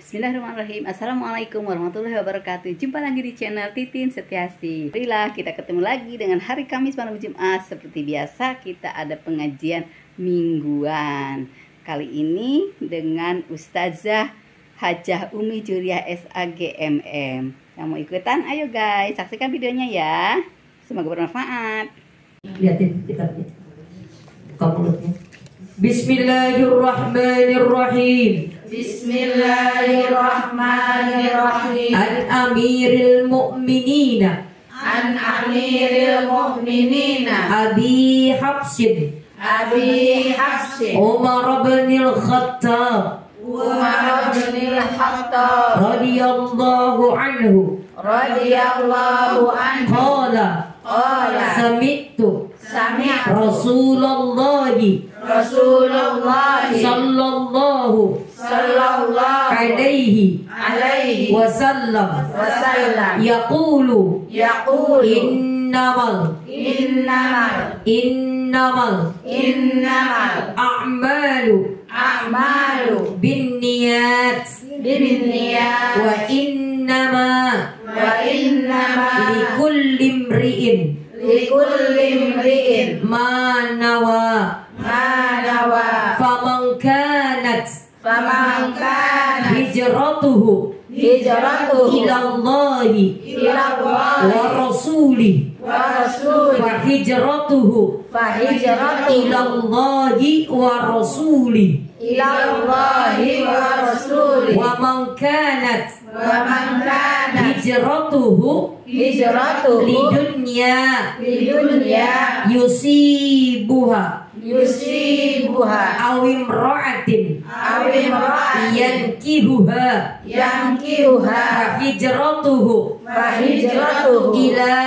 Bismillahirrahmanirrahim. Assalamualaikum warahmatullahi wabarakatuh. Jumpa lagi di channel Titin Setiasi. Alhamdulillah, kita ketemu lagi dengan hari Kamis malam Jumat. Seperti biasa, kita ada pengajian mingguan. Kali ini dengan Ustazah Hajah Umi Juriah SAGMM. Yang mau ikutan, ayo guys, saksikan videonya ya. Semoga bermanfaat. Lihatin kitabnya. Buka mulutnya. Bismillahirrahmanirrahim. Bismillahirrahmanirrahim. An amiril mu'minina. An amiril mu'minina. Abi Hafsin. Abi Hafsin. Umar bin al-Khattab. Umar bin al-Khattab. Radiyallahu anhu. Radiyallahu anhu. Qala. Qala. Sami'tu. Sami'tu. Rasulullah. Rasulullah. Sallallahu. Sallallahu. Alaihi. Alaihi. Wasallam. Wasallam. Yaqulu. Yaqulu. Innamal. Innamal. Innamal. Innamal. A'malu. A'malu. Binniyat. Binniyat. Wa innama. Wa innama. Likulli imri'in. Likulli imri'in. Ma nawa. Ma nawa. Faman kanat. Faman kana Hijratuhu. hijratuhu Ilallahi. ilallahi Wa rasulih. wa rasulih Fa hijratuhu. fa hijratuhu Ilallahi wa rasulih. ilallahi wa rasulih Wa man kanat. wa man kana Hijratuhu. hijratuhu Lidunya. lidunya Yusibuha. yusibuha Awim ra'atin. awi imra'atin Yankihuha. yankihuha Hijratuhu. fa hijratuhu Ila.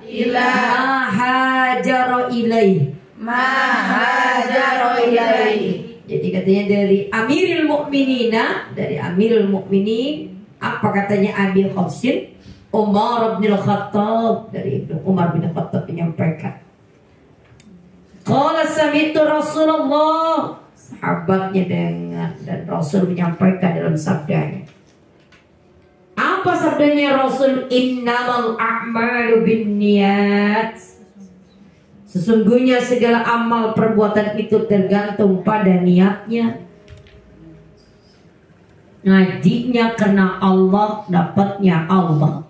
ila Ma hajara ilaih. ma hajara ilaihi. Jadi katanya dari Amirul Mukminina, dari Amirul Mukminin, apa katanya Abi Hafsin? Umar bin Khattab, dari Umar bin Khattab menyampaikan. Qala sami'tu Rasulullah, sahabatnya dengar dan Rasul menyampaikan dalam sabdanya. Apa sabdanya Rasul? Innamal a'malu binniyat. Sesungguhnya segala amal perbuatan itu tergantung pada niatnya. Ngajinya karena Allah, dapatnya Allah.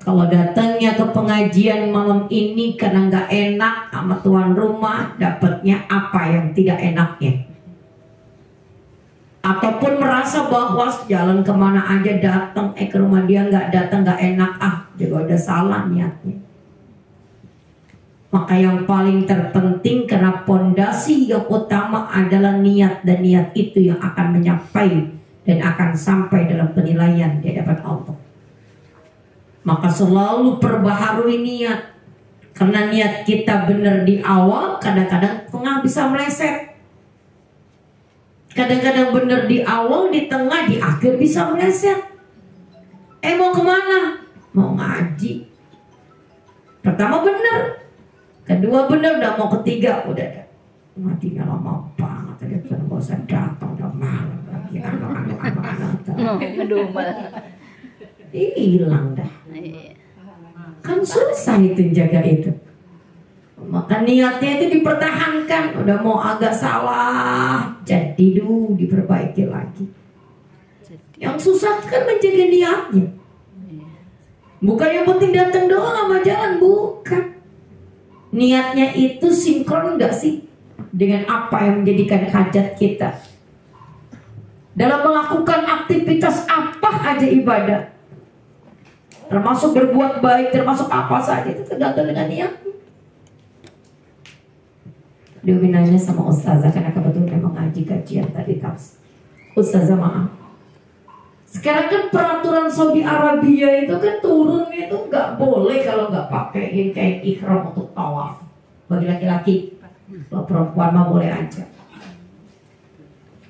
Kalau datangnya ke pengajian malam ini karena nggak enak sama tuan rumah, dapatnya apa yang tidak enaknya. Ataupun merasa bahwa jalan kemana aja datang, ke rumah dia nggak datang, nggak enak, juga udah salah niatnya. Maka yang paling terpenting karena pondasi yang utama adalah niat, dan niat itu yang akan mencapai dan akan sampai dalam penilaian di hadapan Allah. Maka selalu perbaharui niat. Karena niat kita benar di awal, kadang-kadang tengah bisa meleset. Kadang-kadang benar di awal, di tengah, di akhir bisa meleset. Mau kemana? Mau ngaji. Pertama benar, kedua benar, udah mau ketiga, udah ada. Matinya lama banget, tadi kan gak usah datang, udah malam lagi. Aduh, Hilang dah. Kan susah itu jaga itu. Maka niatnya itu dipertahankan. Udah mau agak salah, jadi dulu diperbaiki lagi. Yang susah kan menjaga niatnya. Bukan yang penting datang doang sama jalan, bukan. Niatnya itu sinkron gak sih dengan apa yang menjadikan hajat kita. Dalam melakukan aktivitas apa aja ibadah, termasuk berbuat baik, termasuk apa saja, itu tergantung dengan niat. Dia nanya sama Ustazah, karena kebetulan memang ngaji kajian tadi tafsir. Ustazah, maaf, sekarang kan peraturan Saudi Arabia itu kan turun itu nggak boleh kalau nggak pakai kain ihram untuk tawaf bagi laki-laki. Kalau perempuan mah boleh aja.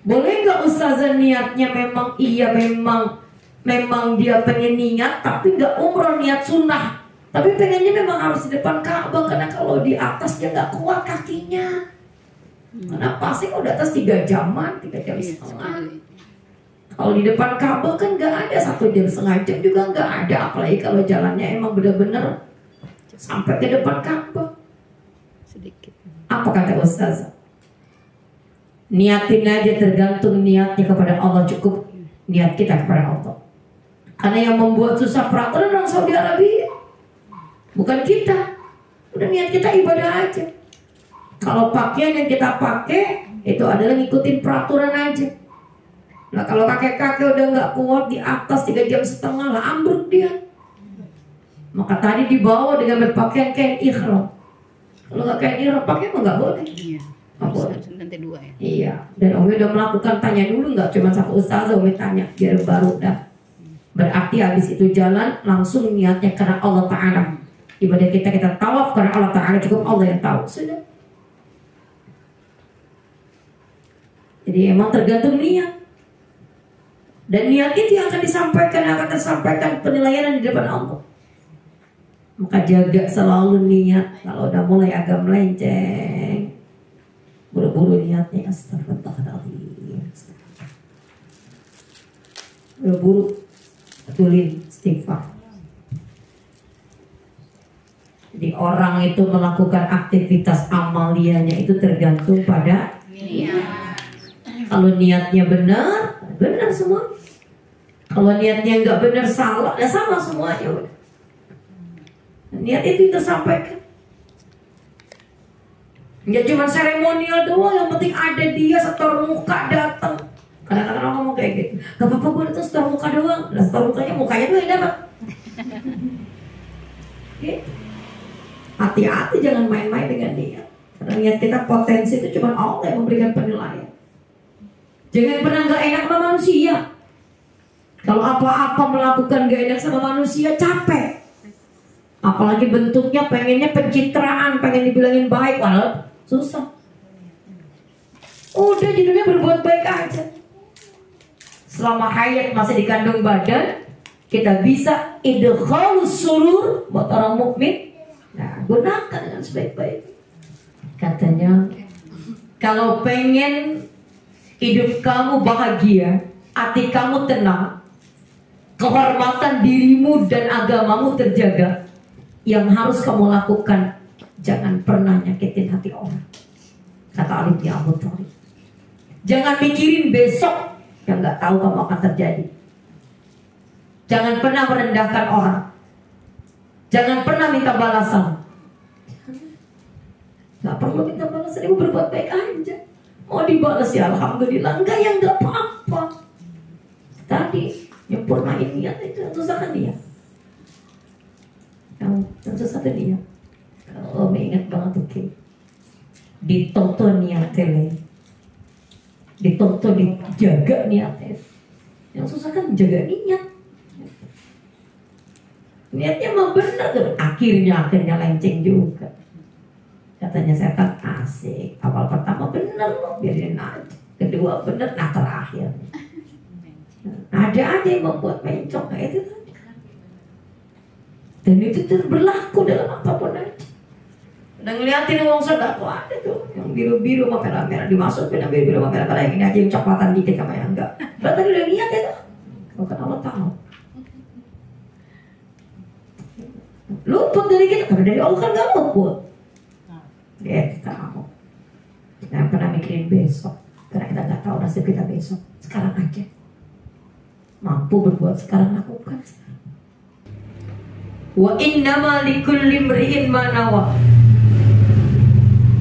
Boleh nggak Ustazah niatnya memang iya, memang dia pengen niat tapi nggak umroh, niat sunnah, tapi pengennya memang harus di depan Ka'bah karena kalau di atas dia nggak kuat kakinya. Karena pasti kalau di atas 3 jaman, 3 jam setengah. Kalau di depan Ka'bah kan nggak ada 1,5 jam juga nggak ada, apalagi kalau jalannya emang benar-benar sampai ke depan Ka'bah. Sedikit. Apa kata Ustaz? Niatin aja, tergantung niatnya kepada Allah, cukup niat kita kepada Allah. Karena yang membuat susah peraturan orang Saudi Arabia, bukan kita. Udah niat kita ibadah aja. Kalau pakaian yang kita pakai itu adalah ngikutin peraturan aja. Nah kalau kakek-kakek udah nggak kuat di atas 3,5 jam lah ambruk dia. Maka tadi dibawa dengan berpakaian kain ihram. Kalau nggak kain ihram pakai mah nggak boleh. Iya. Nggak boleh. Nanti 2 ya. Iya. Dan Umi udah melakukan tanya dulu, nggak cuma satu ustazah Umi tanya biar baru dah. Berarti habis itu jalan langsung niatnya karena Allah Ta'ala. Ibadah kita tawaf karena Allah Ta'ala, cukup Allah yang tahu. Sudah. Jadi emang tergantung niat. Dan niat itu yang akan disampaikan, akan tersampaikan penilaian di depan Allah. Maka jaga selalu niat. Kalau udah mulai agak melenceng, buru-buru niatnya astagfirullahaladzim. Buru-buru betulin istighfar. Jadi orang itu melakukan aktivitas amalianya itu tergantung pada niat. Kalau niatnya benar, benar semua. Kalau niatnya nggak benar, salah, ya sama semuanya. Niat itu tersampaikan. Nggak cuma seremonial doang, yang penting ada dia setor muka datang. Kadang-kadang orang ngomong kayak gitu, gak apa-apa gue datang setor muka doang. Lah setor mukanya tuh yang dapat. Gitu. Hati-hati jangan main-main dengan niat. Karena niat kita potensi itu cuma Allah yang memberikan penilaian. Jangan pernah gak enak sama manusia. Kalau apa-apa melakukan gak enak sama manusia, capek. Apalagi bentuknya pengennya pencitraan, pengen dibilangin baik, walau susah. Udah jadinya berbuat baik aja. Selama hayat masih dikandung badan, kita bisa idkhalus surur buat orang mukmin. Nah, gunakan dengan sebaik-baik. Katanya, kalau pengen hidup kamu bahagia, hati kamu tenang, kehormatan dirimu dan agamamu terjaga, yang harus kamu lakukan, jangan pernah nyakitin hati orang. Kata Ali bin Abi Thalib. Jangan mikirin besok yang nggak tahu kamu akan terjadi. Jangan pernah merendahkan orang. Jangan pernah minta balasan. Nggak perlu minta balasan, ibu berbuat baik aja. Mau dibalas ya alhamdulillah, enggak ya enggak apa-apa. Tadi nyempurnain niat itu yang susah kan dia. Yang susah tuh dia. Kalau ingat banget oke. Ditonton niatnya, ditonton dijaga niatnya. Yang susah kan jaga niat. Niatnya mah benar tuh, akhirnya lenceng juga. Katanya setan asik. Awal pertama benar loh, biarin aja. Kedua benar, nah terakhir. Ada aja yang membuat mencong kayak itu tadi. Dan itu berlaku dalam apapun aja. Udah ngeliatin uang sodako ada tuh, yang biru-biru sama merah-merah dimasukin, yang biru-biru sama merah-merah, yang ini aja yang coklatan dikit sama yang enggak. Berarti tadi udah niat ya tuh. Bukan Allah tahu. Luput dari kita, karena dari Allah kan gak luput. Kamu jangan pernah mikirin besok, karena kita gak tahu nasib kita besok. Sekarang aja. Mampu berbuat sekarang, lakukan sekarang. Wa innama likulli imri'in ma nawa.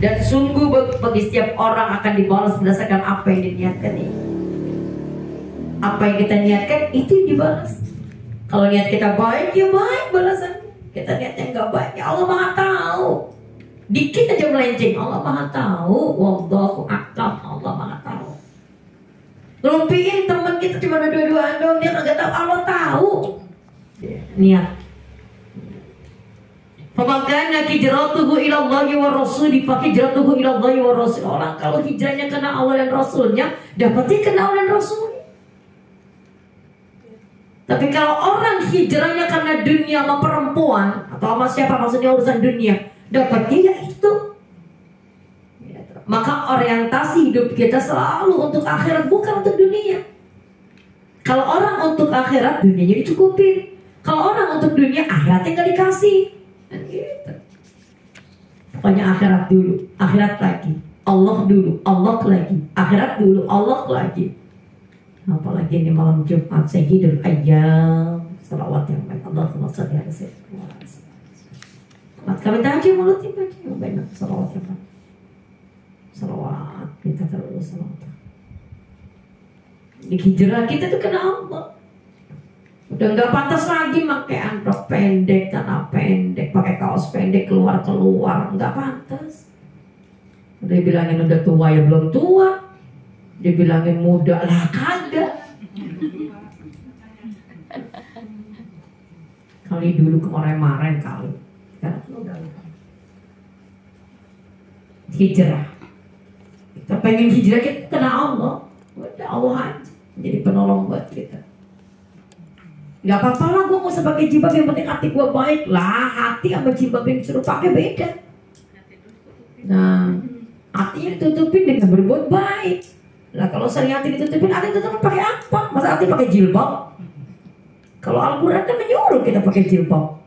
Dan sungguh bagi setiap orang akan dibalas berdasarkan apa yang diniatkan ini. Apa yang kita niatkan itu yang dibalas. Kalau niat kita baik, ya baik balasannya. Kita niatnya nggak baik, ya Allah Maha tahu. Dikit aja melenceng, Allah Maha tahu. Wallahu a'lam, Allah Maha tahu. Lumpiin teman kita cuma ada dua-duaan doang, dia nggak tahu, Allah tahu. Niat. Famakana hijratuhu ila Allahi wa rasuli fa hijratuhu ila Allahi wa rasul. Orang kalau hijrahnya karena Allah dan Rasulnya, dapatnya karena Allah dan Rasulnya. Tapi kalau orang hijrahnya karena dunia sama perempuan atau sama siapa, maksudnya urusan dunia, dapatnya ya itu. Maka orientasi hidup kita selalu untuk akhirat, bukan untuk dunia. Kalau orang untuk akhirat, dunianya dicukupin. Kalau orang untuk dunia, akhiratnya nggak dikasih. Kan gitu. Pokoknya akhirat dulu, akhirat lagi. Allah dulu, Allah lagi. Akhirat dulu, Allah lagi. Apalagi ini malam Jumat, Sayyidul Ayyam. Salawat yang baik. Allahumma shalli ala sayyidina Muhammad. Kami tahu mulutnya baca yang banyak. Salawat yang baik. Salawat, kita terus salawat. Di hijrah kita tuh kena Allah. Udah nggak pantas lagi pakai androk pendek, tanah pendek, pakai kaos pendek keluar, nggak pantas. Udah bilangin udah tua ya belum tua, dibilangin muda lah kagak. Kali dulu kemarin kali, sekarang udah hijrah. Kita pengen hijrah kita kena Allah, udah Allah aja jadi penolong buat kita. Gak apa-apa lah gue mau sebagai jilbab, yang penting hati gue baik lah. Hati sama jilbab yang disuruh pakai beda. Nah, hatinya ditutupin dengan berbuat baik. Lah kalau sering hati ditutupin, hati ditutupin pakai apa? Masa hati pakai jilbab? Kalau Al-Quran kan menyuruh kita pakai jilbab.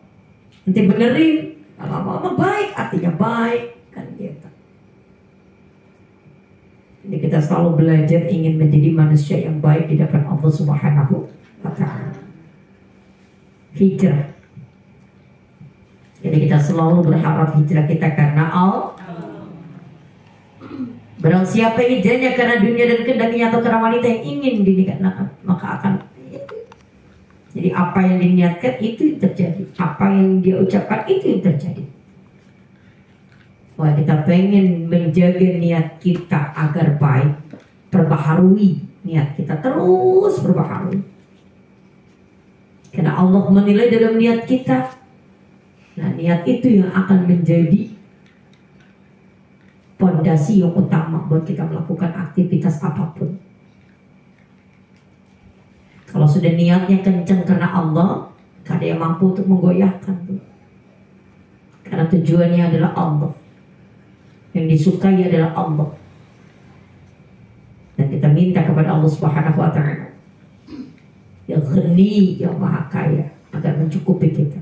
Nanti benerin, lama-lama baik, hatinya baik kan gitu. Jadi kita selalu belajar ingin menjadi manusia yang baik di hadapan Allah Subhanahu wa Ta'ala. Hijrah. Jadi kita selalu berharap hijrah kita karena Allah. Barang siapa hijrahnya karena dunia dan kehendaknya atau karena wanita yang ingin dinikahi, maka akan. Jadi apa yang diniatkan itu yang terjadi. Apa yang dia ucapkan itu yang terjadi. Wah, kita pengen menjaga niat kita agar baik, perbaharui niat kita, terus perbaharui. Karena Allah menilai dalam niat kita. Nah, niat itu yang akan menjadi pondasi yang utama buat kita melakukan aktivitas apapun. Kalau sudah niatnya kencang karena Allah, gak ada yang mampu untuk menggoyahkan. Karena tujuannya adalah Allah. Yang disukai adalah Allah. Dan kita minta kepada Allah Subhanahu wa Ta'ala yang Ghani, yang Maha Kaya, agar mencukupi kita,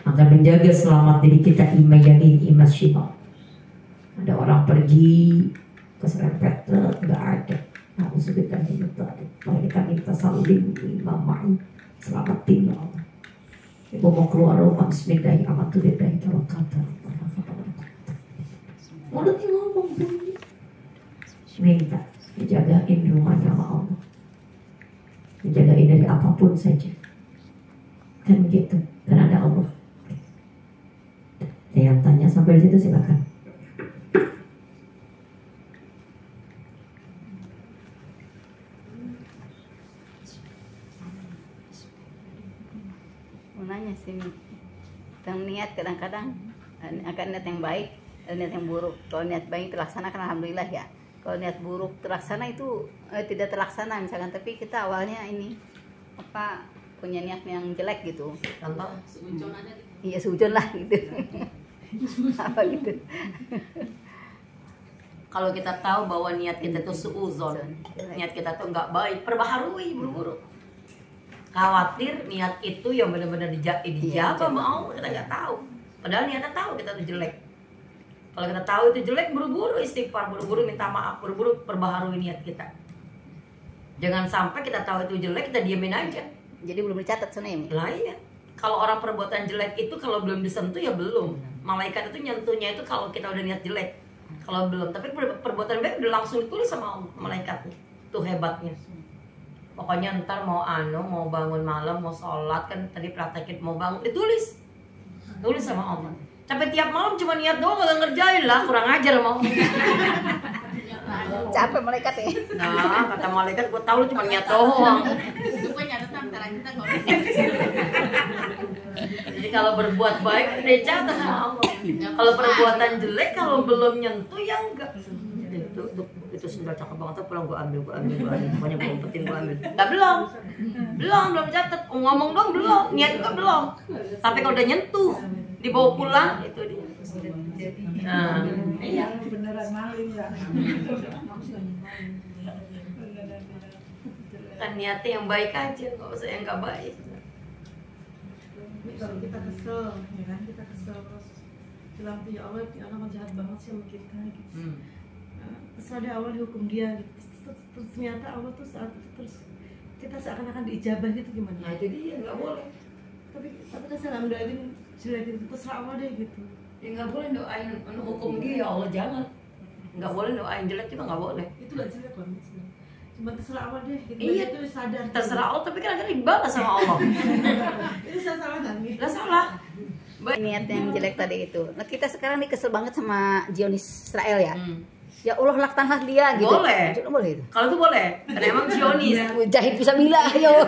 agar menjaga selamat diri kita, iman yakin, iman syimal. Ada orang pergi keserempet truk, nggak ada. Nah, usulkan itu tadi. Maka kita minta salim imam ma'i, selamatin ya Allah. Ibu mau keluar rumah, bismillahirrahmanirrahim, tawakkaltu. Mulutnya ngomong bunyi. Minta dijagain rumahnya sama Allah, dijagain dari apapun saja, kan begitu, karena ada Allah. Yang tanya sampai di situ silakan. Mau nanya sih, tentang niat kadang-kadang akan niat yang baik, niat yang buruk. Kalau niat baik terlaksanakan alhamdulillah ya. Kalau niat buruk terlaksana itu tidak terlaksana misalkan, tapi kita awalnya ini apa punya niat yang jelek gitu. Contoh seujon aja. Iya seujon lah gitu. Apa gitu. Kalau kita tahu bahwa niat kita itu seuzon, niat kita tuh nggak baik, perbaharui buru-buru. Khawatir niat itu yang benar-benar dijawab sama Allah, kita nggak tahu. Padahal niatnya tahu kita tuh jelek. Kalau kita tahu itu jelek, buru-buru istighfar, buru-buru minta maaf, buru-buru perbaharui niat kita. Jangan sampai kita tahu itu jelek, kita diamin aja. Jadi belum dicatat sebenarnya. Lah iya. Kalau orang perbuatan jelek itu kalau belum disentuh ya belum. Malaikat itu nyentuhnya itu kalau kita udah niat jelek. Kalau belum, tapi perbuatan baik udah langsung ditulis sama malaikat. Itu hebatnya. Pokoknya ntar mau mau bangun malam, mau sholat, kan tadi praktekin mau bangun, ditulis. Tulis sama Allah. Sampai tiap malam cuma niat doang, gak ngerjain lah, kurang ajar mau. Capek malaikat ya. Nah, kata malaikat, gue tahu lu cuma niat doang. Jadi kalau berbuat baik udah catat sama Allah. Kalau perbuatan jelek kalau belum nyentuh ya enggak. Itu sudah cakep banget, pulang gue ambil. Pokoknya gue umpetin, gue ambil. Enggak, belum catat. Ngomong dong belum, niat juga belum. Tapi kalau udah nyentuh, dibawa pulang itu dia. Nah, iya. Beneran maling ya. Kan niatnya yang baik aja, nggak usah yang nggak baik. Ini kalau kita kesel, ya kan, kita kesel terus bilang ya Allah, ya Allah jahat banget sih sama kita gitu. Kesel dia, Allah dihukum dia gitu. Terus ternyata Allah tuh saat itu terus kita seakan-akan diijabah gitu, gimana? Nah itu dia, nggak boleh. Tapi kan saya nggak mendoain jelek gitu, terserah Allah deh gitu. Ya nggak boleh doain hukum dia, ya Allah jangan. Nggak boleh doain jelek juga nggak boleh. Itu nggak jelek banget sih. Cuma terserah Allah deh gitu. Iya, itu sadar. Terserah Allah, tapi kan akhirnya dibalas sama Allah. Itu saya salah kan? Nggak salah. Niat yang jelek tadi itu. Nah kita sekarang nih kesel banget sama Zionis Israel ya. Ya Allah laknatlah dia gitu. Boleh. Boleh itu. Kalau itu boleh, karena emang Zionis. Jahit bisa bila ayo.